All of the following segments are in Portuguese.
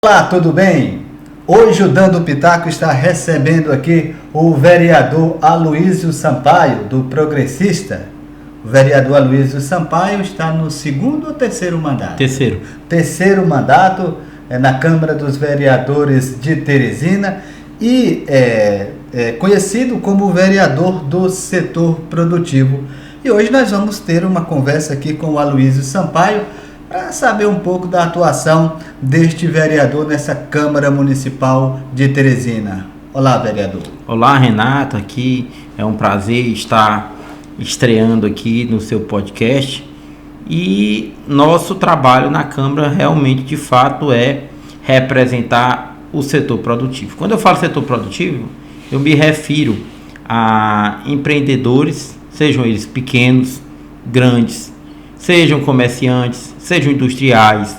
Olá, tudo bem? Hoje o Dando Pitaco está recebendo aqui o vereador Aloysio Sampaio, do Progressista. O vereador Aloysio Sampaio está no segundo ou terceiro mandato? Terceiro mandato na Câmara dos Vereadores de Teresina e é conhecido como vereador do setor produtivo. E hoje nós vamos ter uma conversa aqui com o Aloysio Sampaio para saber um pouco da atuação deste vereador nessa Câmara Municipal de Teresina. Olá, vereador. Olá, Renato, aqui é um prazer estar estreando aqui no seu podcast. E nosso trabalho na Câmara realmente, de fato, é representar o setor produtivo. Quando eu falo setor produtivo, eu me refiro a empreendedores, sejam eles pequenos, grandes, sejam comerciantes, sejam industriais,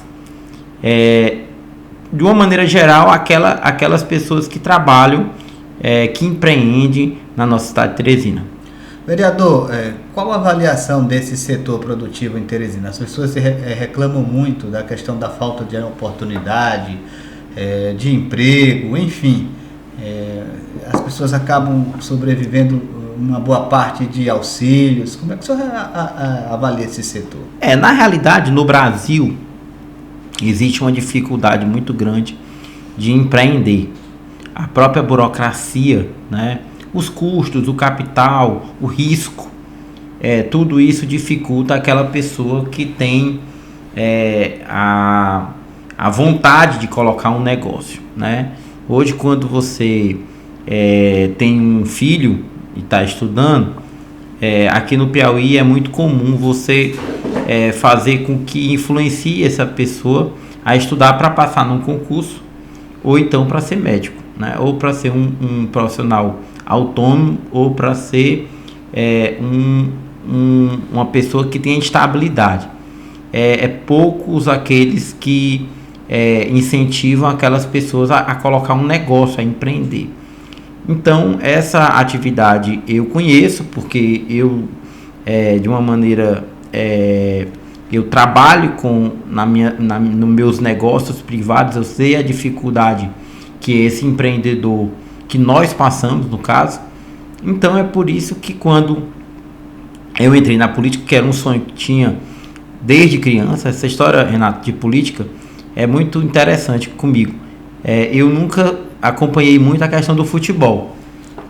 de uma maneira geral, aquelas pessoas que trabalham, que empreendem na nossa cidade de Teresina. Vereador, qual a avaliação desse setor produtivo em Teresina? As pessoas reclamam muito da questão da falta de oportunidade, de emprego, enfim. As pessoas acabam sobrevivendo uma boa parte de auxílios. Como é que o senhor avalia esse setor? Na realidade, no Brasil, existe uma dificuldade muito grande de empreender. A própria burocracia, né? Os custos, o capital, o risco, tudo isso dificulta aquela pessoa que tem a vontade de colocar um negócio, né? Hoje, quando você tem um filho e está estudando, aqui no Piauí é muito comum você fazer com que influencie essa pessoa a estudar para passar num concurso, ou então para ser médico, né? Ou para ser um profissional autônomo, ou para ser uma pessoa que tem estabilidade. Poucos aqueles que incentivam aquelas pessoas a colocar um negócio, a empreender. Então, essa atividade eu conheço, porque eu, de uma maneira, eu trabalho nos meus negócios privados, eu sei a dificuldade que esse empreendedor, que nós passamos, no caso. Então, é por isso que quando eu entrei na política, que era um sonho que tinha desde criança, essa história, Renato, de política, é muito interessante comigo. Eu nunca acompanhei muito a questão do futebol,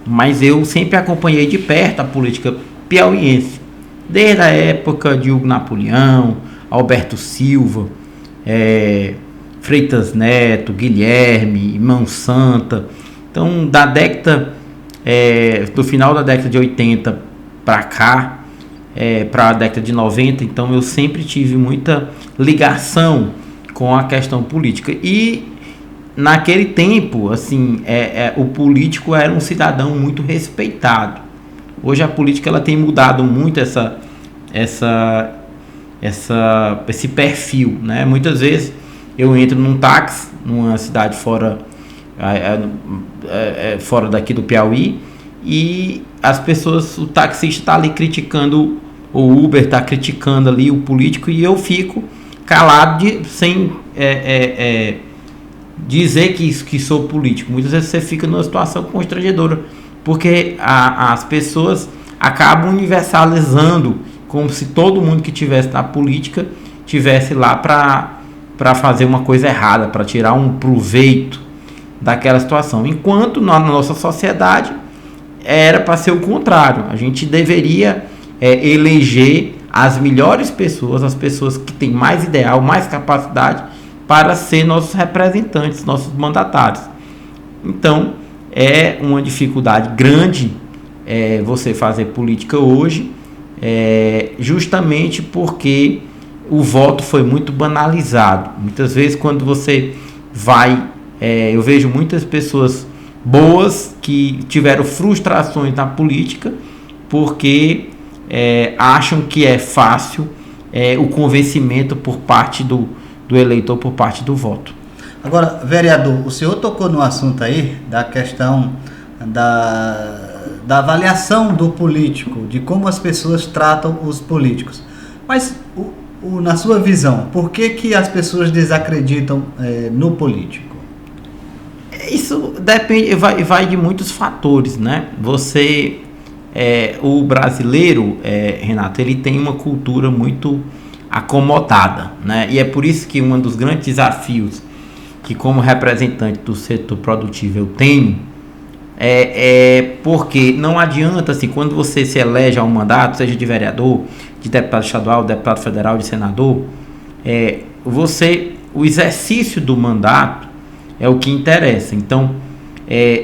mas eu sempre acompanhei de perto a política piauiense, desde a época de Hugo Napoleão, Alberto Silva, Freitas Neto, Guilherme, Mão Santa. Então, do final da década de 80 para cá, para a década de 90, então eu sempre tive muita ligação com a questão política. E naquele tempo, assim, o político era um cidadão muito respeitado. Hoje a política ela tem mudado muito esse perfil, né? Muitas vezes eu entro num táxi, numa cidade fora daqui do Piauí, e as pessoas, o taxista está ali criticando, o Uber está criticando ali o político, e eu fico calado sem dizer que sou político. Muitas vezes você fica numa situação constrangedora, porque as pessoas acabam universalizando, como se todo mundo que estivesse na política estivesse lá para fazer uma coisa errada, para tirar um proveito daquela situação. Enquanto na nossa sociedade era para ser o contrário. A gente deveria eleger as melhores pessoas, as pessoas que têm mais ideal, mais capacidade para ser nossos representantes, nossos mandatários. Então, é uma dificuldade grande você fazer política hoje, justamente porque o voto foi muito banalizado. Muitas vezes, quando você vai, eu vejo muitas pessoas boas que tiveram frustrações na política, porque acham que é fácil o convencimento por parte do eleitor, por parte do voto. Agora, vereador, o senhor tocou no assunto aí da questão da avaliação do político, de como as pessoas tratam os políticos. Mas na sua visão, por que as pessoas desacreditam no político? Isso depende, vai de muitos fatores, né? O brasileiro, Renato, ele tem uma cultura muito acomodada, né? E é por isso que um dos grandes desafios que, como representante do setor produtivo, eu tenho, porque não adianta, assim, quando você se elege a um mandato, seja de vereador, de deputado estadual, deputado federal, de senador, o exercício do mandato é o que interessa. Então,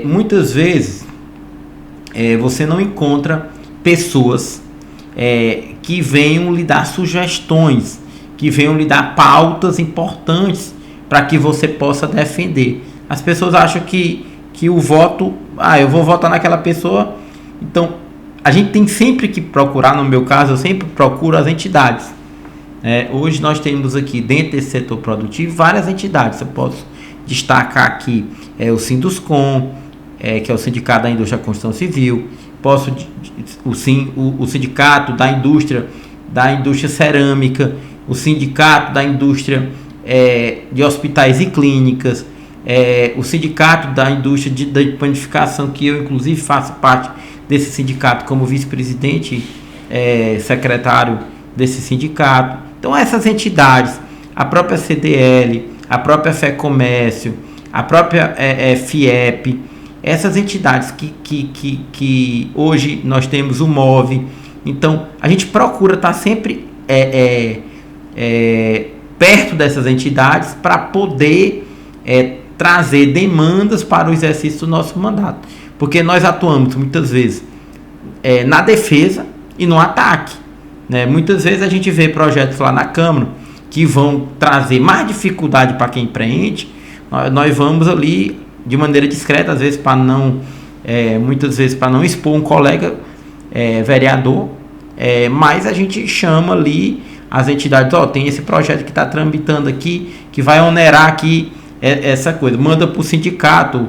muitas vezes, você não encontra pessoas que venham lhe dar sugestões, que venham lhe dar pautas importantes para que você possa defender. As pessoas acham que o voto, eu vou votar naquela pessoa. Então, a gente tem sempre que procurar, no meu caso, eu sempre procuro as entidades. Hoje nós temos aqui, dentro desse setor produtivo, várias entidades. Eu posso destacar aqui o Sinduscom, que é o Sindicato da Indústria da Construção Civil, o Sindicato da Indústria Cerâmica, o Sindicato da Indústria de Hospitais e Clínicas, o Sindicato da Indústria de Panificação, que eu inclusive faço parte desse sindicato como vice-presidente, secretário desse sindicato. Então essas entidades, a própria CDL, a própria FEComércio, a própria FIEP, essas entidades que hoje nós temos o MOVE. Então a gente procura estar sempre perto dessas entidades para poder trazer demandas para o exercício do nosso mandato, porque nós atuamos muitas vezes na defesa e no ataque, né? Muitas vezes a gente vê projetos lá na Câmara que vão trazer mais dificuldade para quem empreende. Nós vamos ali de maneira discreta, às vezes muitas vezes para não expor um colega vereador, mas a gente chama ali as entidades, tem esse projeto que está tramitando aqui, que vai onerar aqui essa coisa, manda para o sindicato.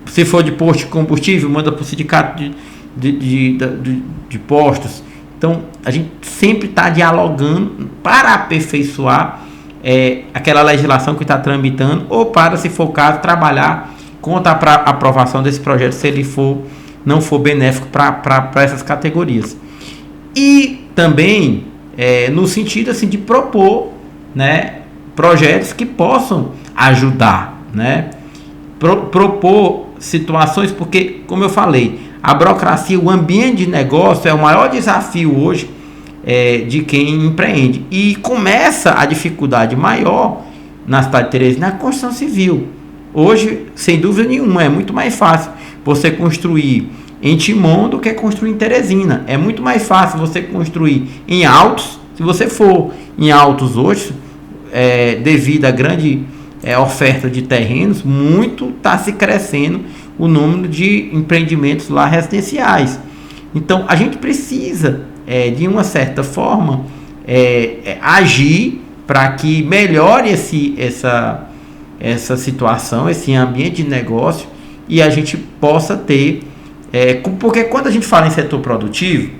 Se for de posto de combustível, manda para o sindicato de postos. Então, a gente sempre está dialogando para aperfeiçoar aquela legislação que está tramitando, ou para, se for o caso, trabalhar contra a aprovação desse projeto, se ele não for benéfico para essas categorias. E também no sentido assim, de propor, né, projetos que possam ajudar, né? Propor situações, porque, como eu falei, a burocracia, o ambiente de negócio é o maior desafio hoje de quem empreende. E começa a dificuldade maior na cidade de Teresina, na construção civil. Hoje, sem dúvida nenhuma, é muito mais fácil você construir em Timon do que construir em Teresina. É muito mais fácil você construir em Altos. Se você for em Altos hoje, devido à grande oferta de terrenos, muito está se crescendo o número de empreendimentos lá residenciais. Então, a gente precisa, de uma certa forma, agir para que melhore essa situação, esse ambiente de negócio, e a gente possa ter... porque quando a gente fala em setor produtivo,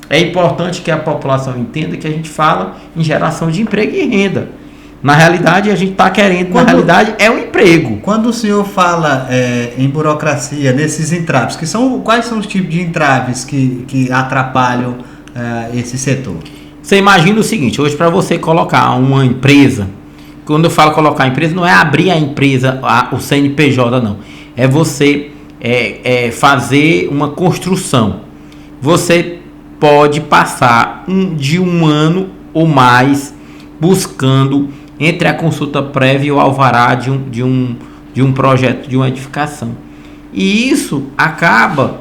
é importante que a população entenda que a gente fala em geração de emprego e renda. Na realidade, a gente está querendo, é um emprego. Quando o senhor fala em burocracia, nesses entraves, quais são os tipos de entraves que atrapalham esse setor? Você imagina o seguinte, hoje para você colocar uma empresa, quando eu falo colocar a empresa, não é abrir a empresa, o CNPJ, não. É você fazer uma construção. Você pode passar de um ano ou mais buscando entre a consulta prévia e o alvará de um projeto, de uma edificação. E isso acaba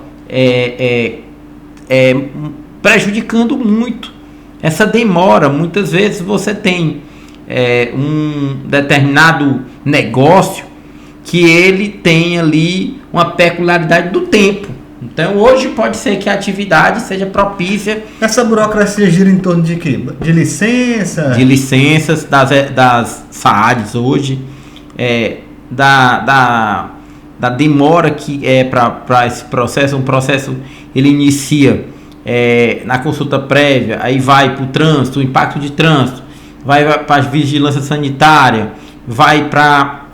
prejudicando muito essa demora. Muitas vezes você tem um determinado negócio que ele tem ali uma peculiaridade do tempo. Então hoje pode ser que a atividade seja propícia. Essa burocracia gira em torno de quê? De licença? De licenças das SAADs hoje, da demora que para esse processo. Um processo, ele inicia na consulta prévia, aí vai para o trânsito, o impacto de trânsito, vai para a vigilância sanitária, vai para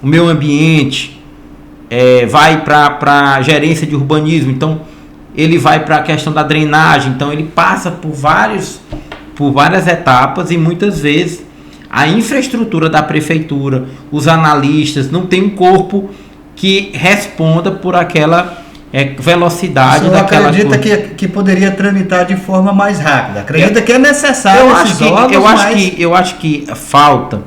o meio ambiente, vai para a gerência de urbanismo. Então ele vai para a questão da drenagem. Então ele passa por várias etapas, e muitas vezes a infraestrutura da prefeitura, os analistas, não tem um corpo que responda por aquela velocidade daquela coisa. Acredita que poderia tramitar de forma mais rápida? Acredita que é necessário eu acho que falta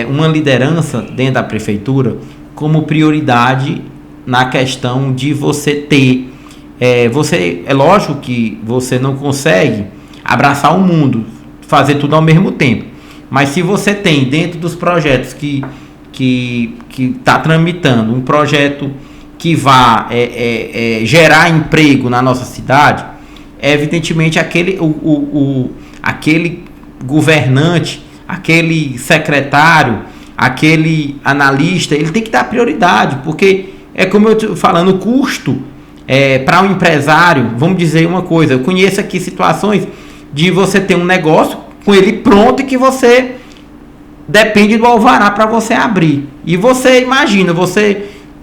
uma liderança dentro da prefeitura como prioridade na questão de você ter... é lógico que você não consegue abraçar o mundo, fazer tudo ao mesmo tempo. Mas se você tem dentro dos projetos que está tramitando um projeto que vá gerar emprego na nossa cidade, evidentemente aquele governante, aquele secretário, aquele analista, ele tem que dar prioridade, porque como eu estou falando, o custo para um empresário, vamos dizer uma coisa, eu conheço aqui situações de você ter um negócio com ele pronto e que você depende do alvará para você abrir. E você imagina,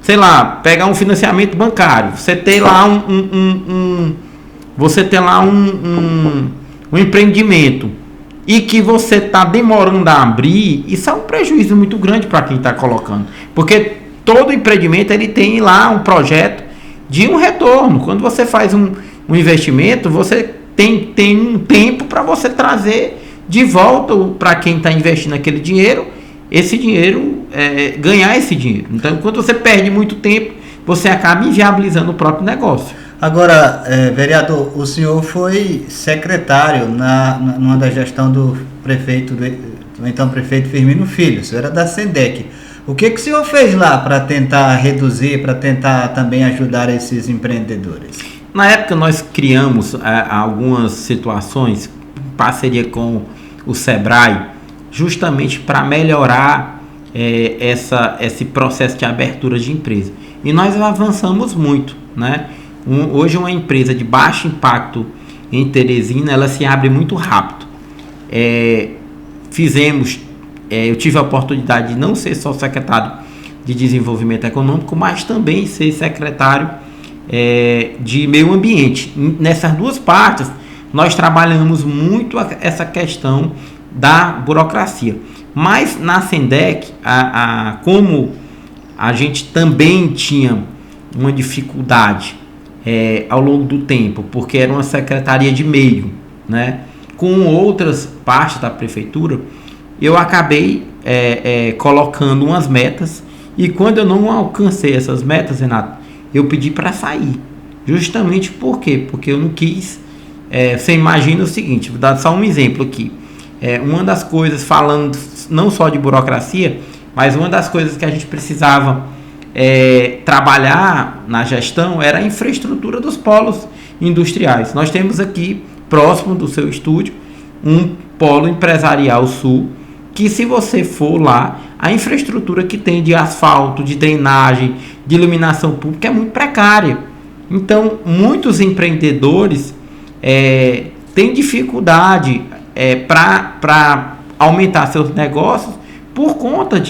sei lá, pegar um financiamento bancário, você ter lá um empreendimento e que você está demorando a abrir, isso é um prejuízo muito grande para quem está colocando. Porque todo empreendimento ele tem lá um projeto de um retorno. Quando você faz um investimento, você tem um tempo para você trazer de volta para quem está investindo aquele dinheiro, ganhar esse dinheiro. Então, quando você perde muito tempo, você acaba inviabilizando o próprio negócio. Agora, vereador, o senhor foi secretário numa da gestão do então prefeito Firmino Filho, o senhor era da SENDEC. O que o senhor fez lá para tentar reduzir, para tentar também ajudar esses empreendedores? Na época nós criamos algumas situações em parceria com o Sebrae, justamente para melhorar esse processo de abertura de empresa. E nós avançamos muito, né? Hoje uma empresa de baixo impacto em Teresina, ela se abre muito rápido. Eu tive a oportunidade de não ser só secretário de Desenvolvimento Econômico, mas também ser secretário de Meio Ambiente. Nessas duas partes, nós trabalhamos muito essa questão da burocracia. Mas na SENDEC, como a gente também tinha uma dificuldade ao longo do tempo, porque era uma secretaria de meio, né, com outras partes da prefeitura, eu acabei colocando umas metas, e quando eu não alcancei essas metas, Renato, eu pedi para sair. Justamente por quê? Porque eu não quis. Você imagina o seguinte, vou dar só um exemplo aqui. Uma das coisas, falando não só de burocracia, mas uma das coisas que a gente precisava trabalhar na gestão era a infraestrutura dos polos industriais. Nós temos aqui, próximo do seu estúdio, um polo empresarial sul, que se você for lá, a infraestrutura que tem de asfalto, de drenagem, de iluminação pública é muito precária. Então, muitos empreendedores têm dificuldade para aumentar seus negócios por conta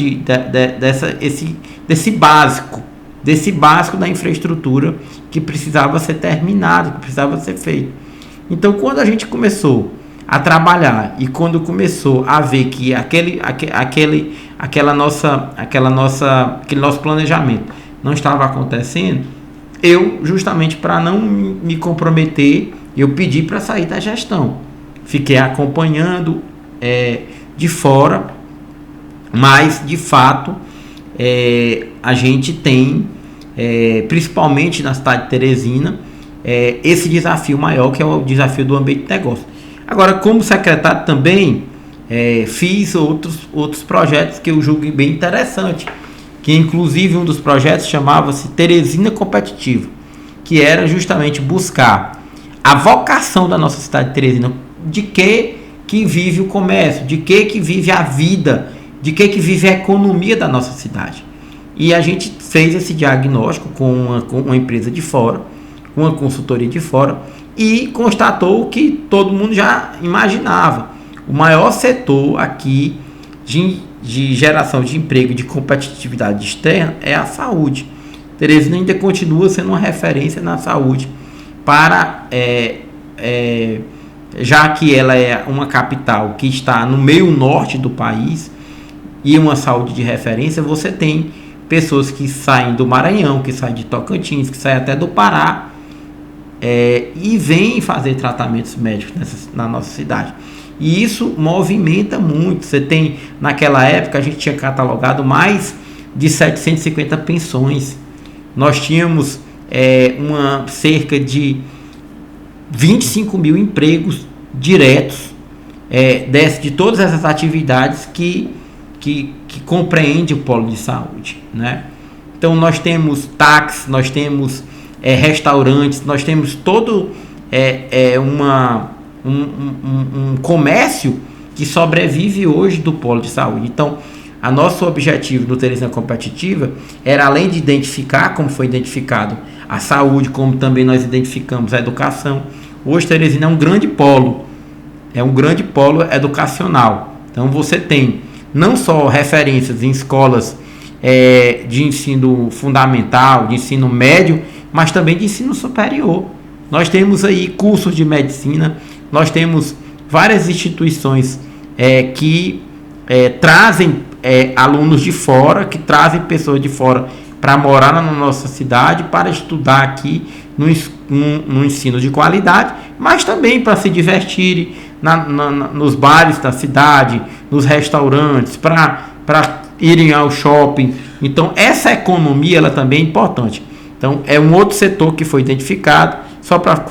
desse básico da infraestrutura que precisava ser terminado, que precisava ser feito. Então, quando a gente começou a trabalhar e quando começou a ver que aquele nosso planejamento não estava acontecendo, eu, justamente para não me comprometer, eu pedi para sair da gestão. Fiquei acompanhando de fora, mas de fato a gente tem, principalmente na cidade de Teresina, esse desafio maior, que é o desafio do ambiente de negócio. Agora, como secretário também, fiz outros projetos que eu julgo bem interessante, que inclusive um dos projetos chamava-se Teresina Competitiva, que era justamente buscar a vocação da nossa cidade de Teresina, de que vive o comércio, de que vive a vida, de que vive a economia da nossa cidade. E a gente fez esse diagnóstico com uma empresa de fora, com uma consultoria de fora, e constatou o que todo mundo já imaginava. o maior setor aqui de geração de emprego e de competitividade externa é a saúde. Teresina ainda continua sendo uma referência na saúde já que ela é uma capital que está no meio norte do país e uma saúde de referência. Você tem pessoas que saem do Maranhão, que saem de Tocantins, que saem até do Pará e vêm fazer tratamentos médicos na nossa cidade. E isso movimenta muito. Você tem, naquela época, a gente tinha catalogado mais de 750 pensões. Nós tínhamos cerca de 25 mil empregos diretos de todas essas atividades que compreende o polo de saúde, né? Então nós temos táxis, nós temos restaurantes, nós temos todo um comércio que sobrevive hoje do polo de saúde. Então, o nosso objetivo do Teresina Competitiva era, além de identificar, como foi identificado, a saúde, como também nós identificamos a educação. Hoje Teresina é um grande polo educacional. Então você tem não só referências em escolas de ensino fundamental, de ensino médio, mas também de ensino superior. Nós temos aí cursos de medicina, nós temos várias instituições que trazem alunos de fora, que trazem pessoas de fora para morar na nossa cidade, para estudar aqui no ensino de qualidade, mas também para se divertirem nos bares da cidade, nos restaurantes, para irem ao shopping. Então essa economia ela também é importante. Então é um outro setor que foi identificado, só para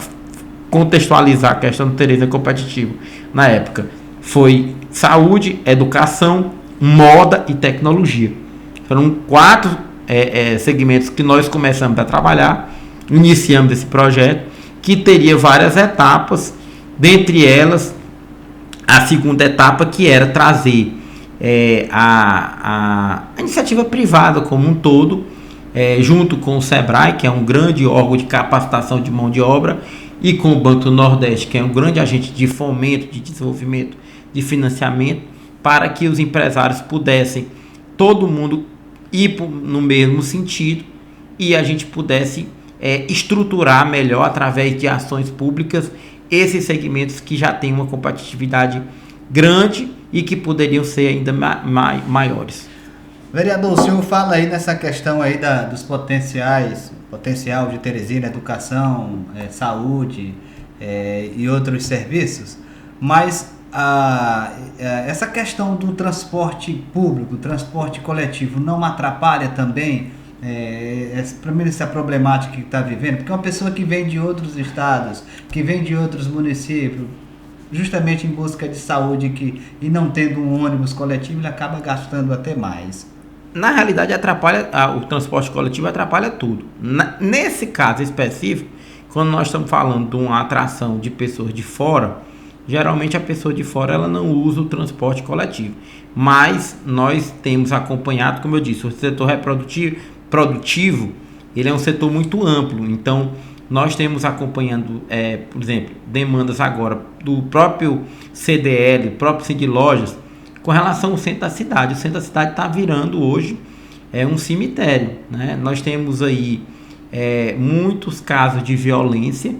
contextualizar a questão do Teresina Competitivo. Na época foi saúde, educação, moda e tecnologia. Foram 4 segmentos que nós começamos a trabalhar, iniciamos esse projeto, que teria várias etapas, dentre elas a segunda etapa, que era trazer a iniciativa privada como um todo, junto com o SEBRAE, que é um grande órgão de capacitação de mão de obra, e com o Banco do Nordeste, que é um grande agente de fomento, de desenvolvimento, de financiamento, para que os empresários pudessem, todo mundo, ir no mesmo sentido e a gente pudesse estruturar melhor, através de ações públicas, esses segmentos que já têm uma competitividade grande e que poderiam ser ainda maiores. Vereador, o senhor fala aí nessa questão aí dos potencial de Teresina, educação, saúde e outros serviços, mas essa questão do transporte público, transporte coletivo, não atrapalha também primeiro essa problemática que está vivendo? Porque uma pessoa que vem de outros estados, que vem de outros municípios, justamente em busca de saúde e não tendo um ônibus coletivo, ele acaba gastando até mais. Na realidade, o transporte coletivo atrapalha tudo. Nesse caso específico, quando nós estamos falando de uma atração de pessoas de fora, geralmente a pessoa de fora ela não usa o transporte coletivo. Mas nós temos acompanhado, como eu disse, o setor produtivo, ele é um setor muito amplo. Então, nós temos acompanhando, por exemplo, demandas agora do próprio CDL, próprio Cid Lojas, com relação ao centro da cidade. O centro da cidade está virando hoje um cemitério, né? Nós temos aí muitos casos de violência,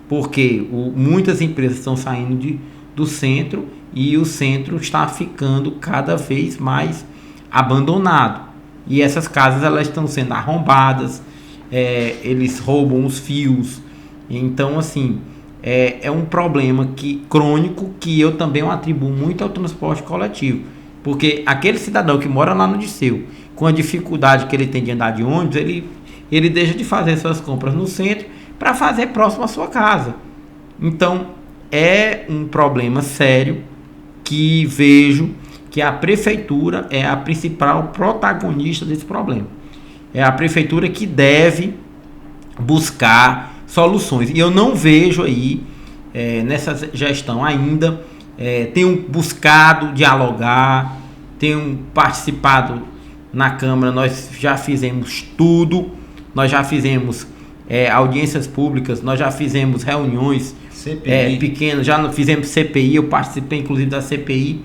porque muitas empresas estão saindo do centro e o centro está ficando cada vez mais abandonado. E essas casas elas estão sendo arrombadas, eles roubam os fios. Então, assim, é um problema crônico que eu também atribuo muito ao transporte coletivo. Porque aquele cidadão que mora lá no Disseu, com a dificuldade que ele tem de andar de ônibus, ele deixa de fazer suas compras no centro para fazer próximo à sua casa. Então, é um problema sério que vejo que a prefeitura é a principal protagonista desse problema. É a prefeitura que deve buscar soluções. E eu não vejo aí, nessa gestão ainda, tenho buscado dialogar, tenho participado na Câmara, nós já fizemos tudo, nós já fizemos audiências públicas, nós já fizemos reuniões pequeno, já fizemos CPI, eu participei inclusive da CPI.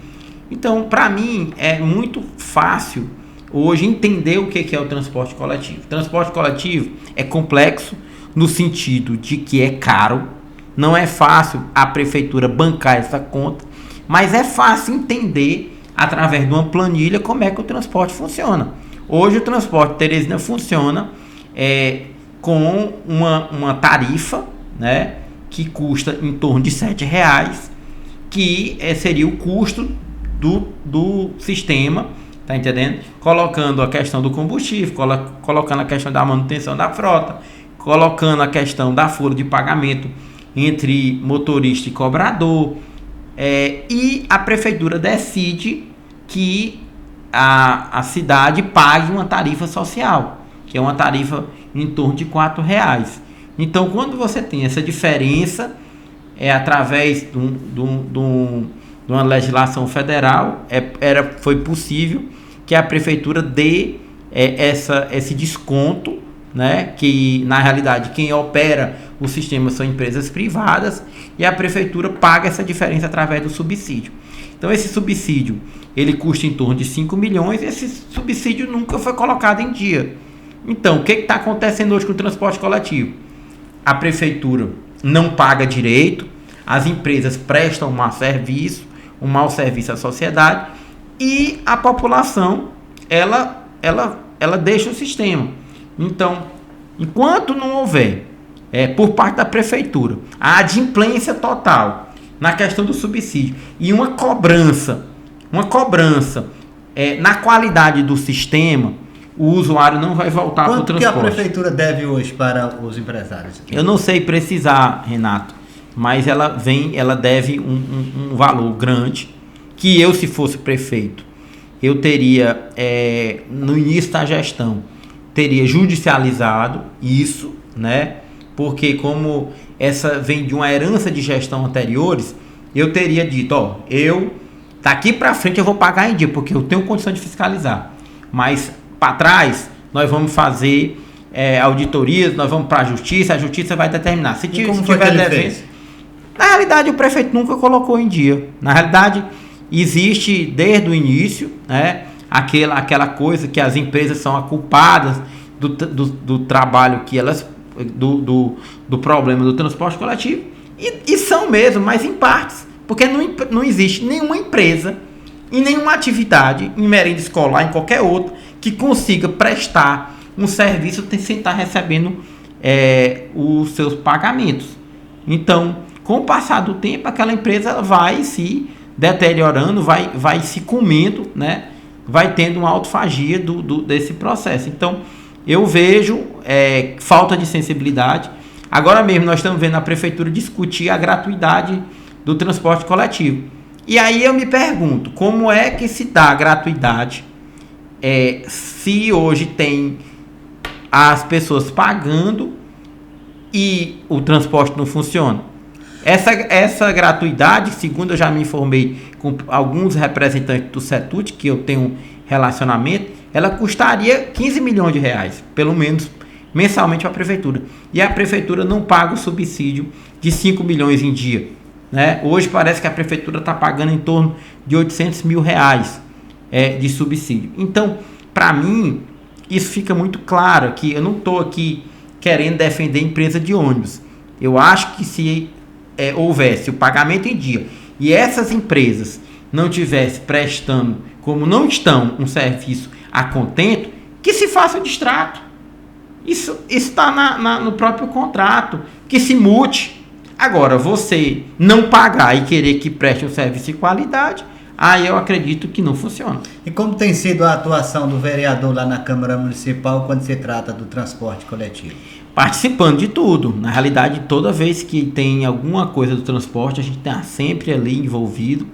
Então, para mim, é muito fácil hoje entender o que é o transporte coletivo. O transporte coletivo é complexo no sentido de que é caro, não é fácil a prefeitura bancar essa conta, mas é fácil entender através de uma planilha como é que o transporte funciona. Hoje o transporte Teresina funciona com uma tarifa, né, que custa em torno de R$7, que seria o custo do sistema, tá entendendo? Colocando a questão do combustível, colocando a questão da manutenção da frota, colocando a questão da folha de pagamento entre motorista e cobrador, e a prefeitura decide que a cidade pague uma tarifa social, que é uma tarifa em torno de R$4. Então, quando você tem essa diferença, através de uma legislação federal, foi possível que a prefeitura dê esse desconto, né, que na realidade quem opera o sistema são empresas privadas, e a prefeitura paga essa diferença através do subsídio. Então esse subsídio ele custa em torno de 5 milhões e esse subsídio nunca foi colocado em dia. Então o que está acontecendo hoje com o transporte coletivo? A prefeitura não paga direito, as empresas prestam um mau serviço à sociedade, e a população ela deixa o sistema. Então, enquanto não houver por parte da prefeitura a adimplência total na questão do subsídio e uma cobrança na qualidade do sistema, o usuário não vai voltar para o transporte. Quanto que a prefeitura deve hoje para os empresários? Eu não sei precisar, Renato, mas ela deve um valor grande, que eu, se fosse prefeito, eu teria, no início da gestão, teria judicializado isso, né? Porque como essa vem de uma herança de gestão anteriores, eu teria dito, daqui para frente eu vou pagar em dia, porque eu tenho condição de fiscalizar. Mas para trás, nós vamos fazer auditorias, nós vamos para a justiça vai determinar. Se tiver devendo, na realidade o prefeito nunca colocou em dia. Na realidade, existe desde o início, né, aquela coisa que as empresas são culpadas do trabalho que elas do problema do transporte coletivo, e são mesmo, mas em partes, porque não existe nenhuma empresa e nenhuma atividade em merenda escolar, em qualquer outra, que consiga prestar um serviço sem estar recebendo os seus pagamentos. Então, com o passar do tempo, aquela empresa vai se deteriorando, vai se comendo, né? Vai tendo uma autofagia desse processo. Então, eu vejo falta de sensibilidade. Agora mesmo nós estamos vendo a prefeitura discutir a gratuidade do transporte coletivo. E aí eu me pergunto, como é que se dá a gratuidade se hoje tem as pessoas pagando e o transporte não funciona? Essa gratuidade, segundo eu já me informei com alguns representantes do CETUT, que eu tenho relacionamento, ela custaria 15 milhões de reais, pelo menos mensalmente para a prefeitura. E a prefeitura não paga o subsídio de 5 milhões em dia, né? Hoje parece que a prefeitura está pagando em torno de 800 mil reais de subsídio. Então, para mim, isso fica muito claro, que eu não estou aqui querendo defender empresa de ônibus. Eu acho que se houvesse o pagamento em dia e essas empresas não tivessem prestando, como não estão, um serviço a contento, que se faça o distrato. Isso está no próprio contrato, que se mute. Agora, você não pagar e querer que preste um serviço de qualidade, aí eu acredito que não funciona. E como tem sido a atuação do vereador lá na Câmara Municipal quando se trata do transporte coletivo? Participando de tudo. Na realidade, toda vez que tem alguma coisa do transporte, a gente está sempre ali envolvido,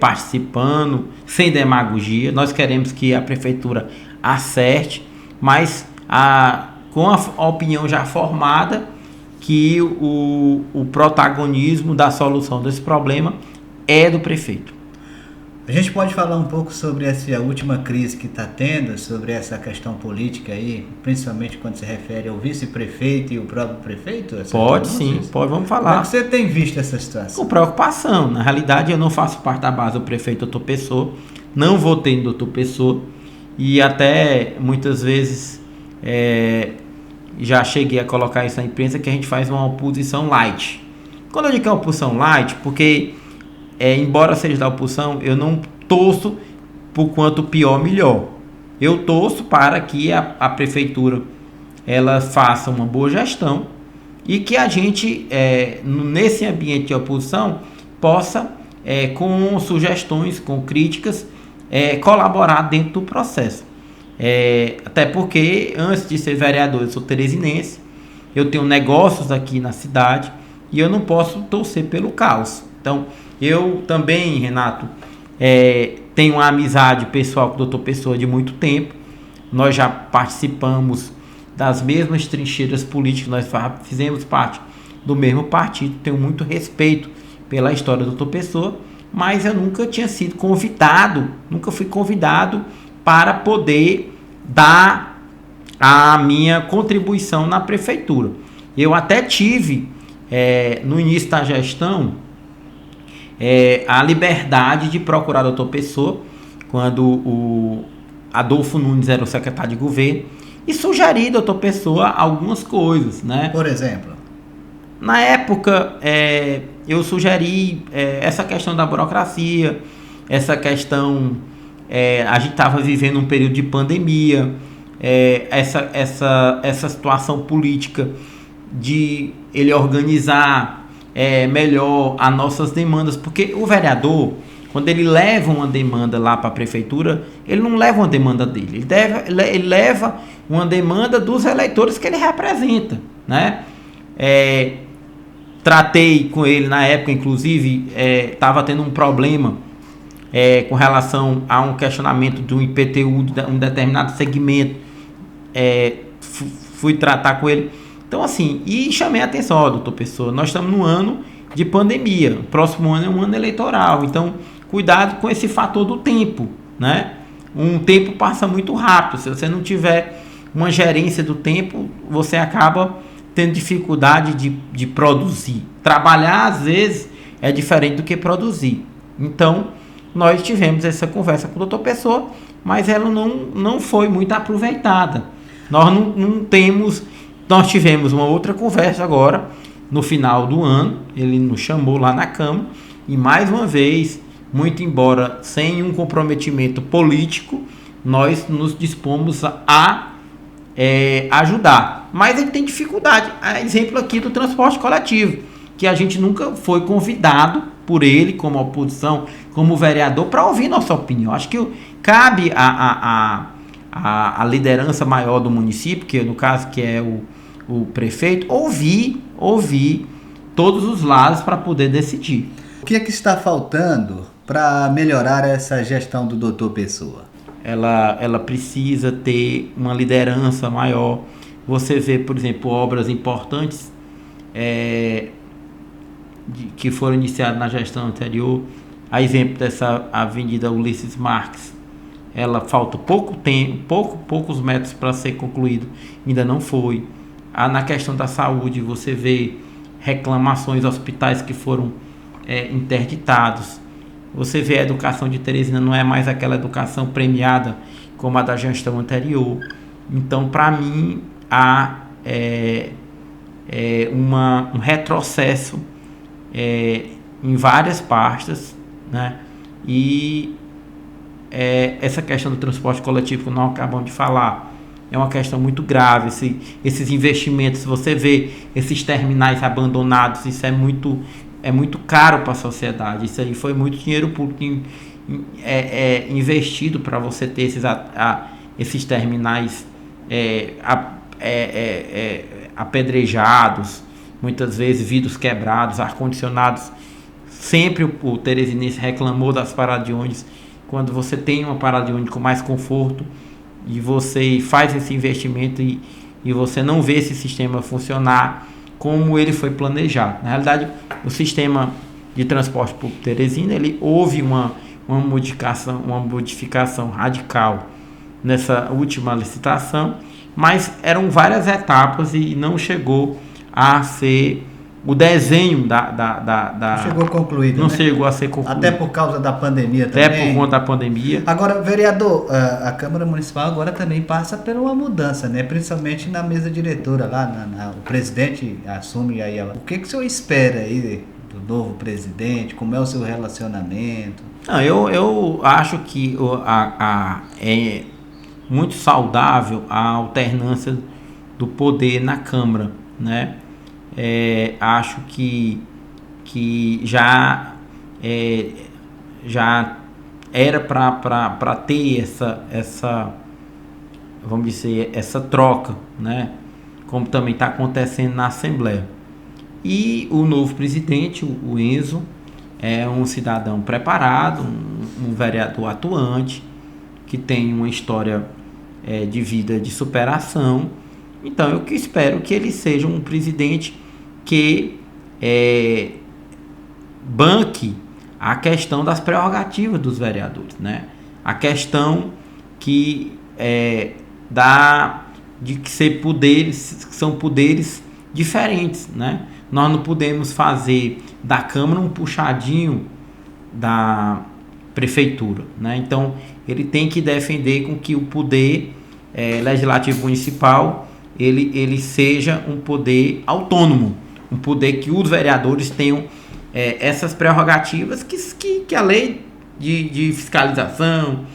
participando, sem demagogia. Nós queremos que a prefeitura acerte, mas com a opinião já formada, que o protagonismo da solução desse problema é do prefeito. A gente pode falar um pouco sobre essa última crise que está tendo, sobre essa questão política aí, principalmente quando se refere ao vice-prefeito e o próprio prefeito? Pode sim, pode, vamos falar. Como é que você tem visto essa situação? Com preocupação. Na realidade, eu não faço parte da base do prefeito Dr. Pessoa, não votei no Dr. Pessoa e até muitas vezes já cheguei a colocar isso na imprensa que a gente faz uma oposição light. Quando eu digo que é uma oposição light, porque embora seja da oposição, eu não torço por quanto pior, melhor. Eu torço para que a prefeitura ela faça uma boa gestão e que a gente, nesse ambiente de oposição, possa, com sugestões, com críticas, colaborar dentro do processo. Até porque, antes de ser vereador, eu sou teresinense, eu tenho negócios aqui na cidade e eu não posso torcer pelo caos. Então, eu também, Renato, tenho uma amizade pessoal com o Dr. Pessoa de muito tempo. Nós já participamos das mesmas trincheiras políticas, nós fizemos parte do mesmo partido, tenho muito respeito pela história do Dr. Pessoa, mas eu nunca tinha sido convidado, nunca fui convidado para poder dar a minha contribuição na prefeitura. Eu até tive, no início da gestão, a liberdade de procurar o Dr. Pessoa, quando o Adolfo Nunes era o secretário de governo, e sugerir ao Dr. Pessoa algumas coisas, né? Por exemplo? Na época, eu sugeri essa questão da burocracia, essa questão, a gente estava vivendo um período de pandemia, essa situação política de ele organizar melhor as nossas demandas, porque o vereador, quando ele leva uma demanda lá para a prefeitura, ele não leva uma demanda dele, ele leva uma demanda dos eleitores que ele representa, né? Tratei com ele na época, inclusive, estava tendo um problema com relação a um questionamento de um IPTU de um determinado segmento, fui tratar com ele. Então, assim, e chamei a atenção, doutor Pessoa, nós estamos no ano de pandemia, o próximo ano é um ano eleitoral, então, cuidado com esse fator do tempo, né? Um tempo passa muito rápido, se você não tiver uma gerência do tempo, você acaba tendo dificuldade de produzir. Trabalhar, às vezes, é diferente do que produzir. Então, nós tivemos essa conversa com o doutor Pessoa, mas ela não foi muito aproveitada. Nós tivemos uma outra conversa agora, no final do ano, ele nos chamou lá na Câmara, e mais uma vez, muito embora sem um comprometimento político, nós nos dispomos a ajudar. Mas ele tem dificuldade. Exemplo aqui do transporte coletivo, que a gente nunca foi convidado por ele, como oposição, como vereador, para ouvir nossa opinião. Acho que cabe a liderança maior do município, que no caso que é o prefeito, ouvir todos os lados para poder decidir. O que é que está faltando para melhorar essa gestão do doutor Pessoa? Ela precisa ter uma liderança maior. Você vê, por exemplo, obras importantes que foram iniciadas na gestão anterior. A exemplo dessa Avenida Ulisses Marques, ela falta pouco tempo, poucos metros para ser concluído, ainda não foi. Na questão da saúde, você vê reclamações, hospitais que foram interditados. Você vê a educação de Teresina, não é mais aquela educação premiada como a da gestão anterior. Então, para mim, há um retrocesso em várias pastas, né? E essa questão do transporte coletivo que nós acabamos de falar é uma questão muito grave. Esses investimentos, você vê esses terminais abandonados, isso é muito caro para a sociedade. Isso aí foi muito dinheiro público investido para você ter esses terminais apedrejados, muitas vezes vidros quebrados, ar-condicionados. Sempre o teresinense reclamou das paradas de ônibus. Quando você tem uma parada de ônibus com mais conforto e você faz esse investimento e você não vê esse sistema funcionar como ele foi planejado. Na realidade, o sistema de transporte público Teresina, houve uma uma modificação radical nessa última licitação, mas eram várias etapas e não chegou a ser o desenho Não chegou concluído, não né? chegou a ser concluído. Até por causa da pandemia também. Até por conta da pandemia. Agora, vereador, a Câmara Municipal agora também passa por uma mudança, né? Principalmente na mesa diretora lá, o presidente assume aí. O que o senhor espera aí do novo presidente? Como é o seu relacionamento? Não, eu acho que é muito saudável a alternância do poder na Câmara, né? Acho que já era para ter essa, vamos dizer, essa troca, né? Como também está acontecendo na Assembleia. E o novo presidente, o Enzo, é um cidadão preparado, um vereador atuante, que tem uma história de vida de superação. Então eu espero que ele seja um presidente que banque a questão das prerrogativas dos vereadores, né? A questão que de que são poderes diferentes, né? Nós não podemos fazer da Câmara um puxadinho da prefeitura, né? Então ele tem que defender com que o poder legislativo municipal ele seja um poder autônomo, um poder que os vereadores tenham essas prerrogativas que a lei de fiscalização,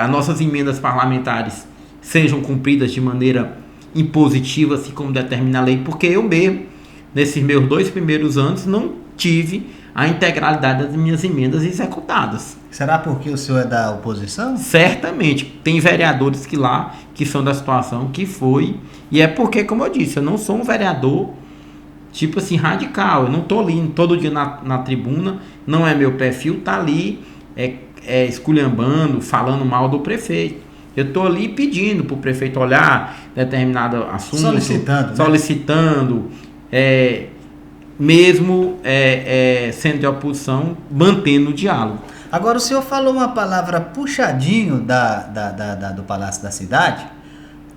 as nossas emendas parlamentares sejam cumpridas de maneira impositiva, assim como determina a lei, porque eu mesmo, nesses meus 2 primeiros anos, não tive a integralidade das minhas emendas executadas. Será porque o senhor é da oposição? Certamente, tem vereadores que são da situação que foi, e é porque, como eu disse, eu não sou um vereador tipo assim, radical, eu não estou ali todo dia na tribuna, não é meu perfil, tá ali esculhambando, falando mal do prefeito. Eu estou ali pedindo para o prefeito olhar determinado assunto, solicitando, mesmo sendo de oposição, mantendo o diálogo. Agora, o senhor falou uma palavra puxadinho do Palácio da Cidade,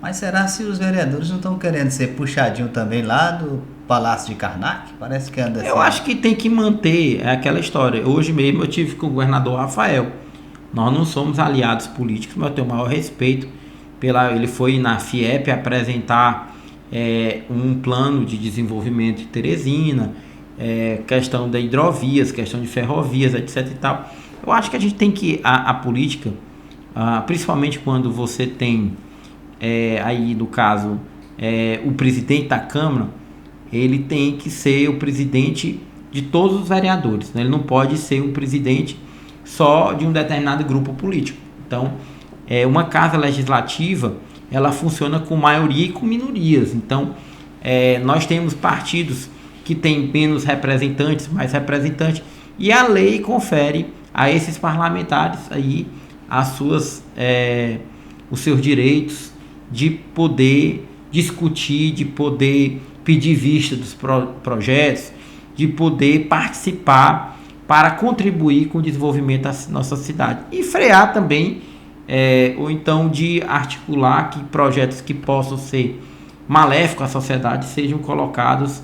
mas será se os vereadores não estão querendo ser puxadinho também lá do Palácio de Karnak? Parece que anda assim. Eu acho que tem que manter aquela história. Hoje mesmo eu tive com o governador Rafael. Nós não somos aliados políticos, mas eu tenho o maior respeito. Ele foi na FIEP apresentar um plano de desenvolvimento de Teresina, questão da hidrovias, questão de ferrovias, etc. e tal. Eu acho que a gente tem que, a política, principalmente quando você tem, aí no caso, o presidente da Câmara, ele tem que ser o presidente de todos os vereadores, né? Ele não pode ser um presidente só de um determinado grupo político. Então, uma casa legislativa, ela funciona com maioria e com minorias. Então, nós temos partidos que têm menos representantes, mais representantes, e a lei confere a esses parlamentares aí os seus direitos de poder discutir, de poder pedir vista dos projetos, de poder participar para contribuir com o desenvolvimento da nossa cidade e frear também, ou então de articular que projetos que possam ser maléficos à sociedade sejam colocados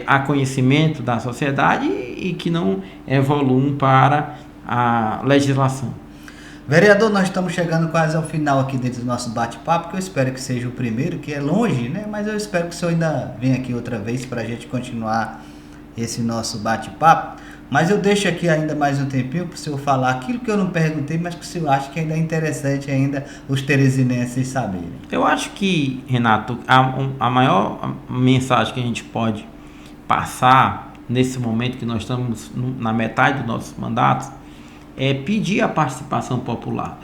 a conhecimento da sociedade e que não evoluam para a legislação. Vereador, nós estamos chegando quase ao final aqui dentro do nosso bate-papo, que eu espero que seja o primeiro, que é longe, né? Mas eu espero que o senhor ainda venha aqui outra vez para a gente continuar esse nosso bate-papo. Mas eu deixo aqui ainda mais um tempinho para o senhor falar aquilo que eu não perguntei, mas que o senhor acha que ainda é interessante ainda os teresinenses saberem. Eu acho que, Renato, a maior mensagem que a gente pode passar nesse momento que nós estamos na metade do nosso mandato é pedir a participação popular,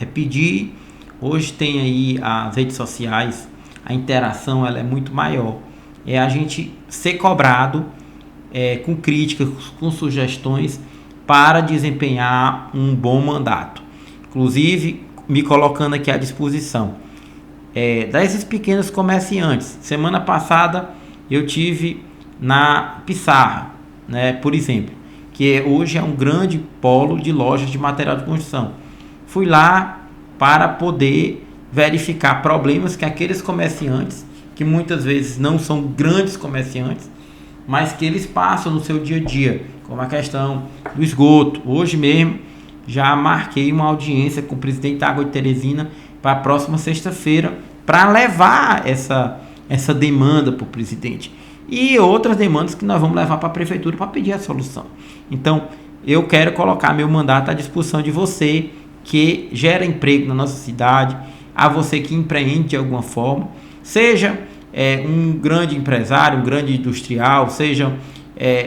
hoje tem aí as redes sociais, a interação ela é muito maior, a gente ser cobrado com críticas, com sugestões para desempenhar um bom mandato, inclusive me colocando aqui à disposição desses pequenos comerciantes. Semana passada eu tive na Pissarra, né, por exemplo, que hoje é um grande polo de lojas de material de construção. Fui lá para poder verificar problemas que aqueles comerciantes, que muitas vezes não são grandes comerciantes, mas que eles passam no seu dia a dia, como a questão do esgoto. Hoje mesmo já marquei uma audiência com o presidente da Água de Teresina para a próxima sexta-feira, para levar essa demanda para o presidente. E outras demandas que nós vamos levar para a prefeitura para pedir a solução. Então, eu quero colocar meu mandato à disposição de você que gera emprego na nossa cidade, a você que empreende de alguma forma, seja um grande empresário, um grande industrial, seja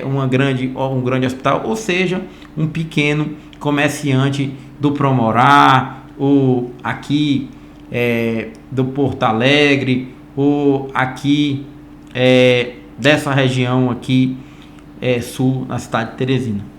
um grande hospital, ou seja um pequeno comerciante do Promorá, ou aqui do Porto Alegre, ou aqui dessa região aqui sul, na cidade de Teresina.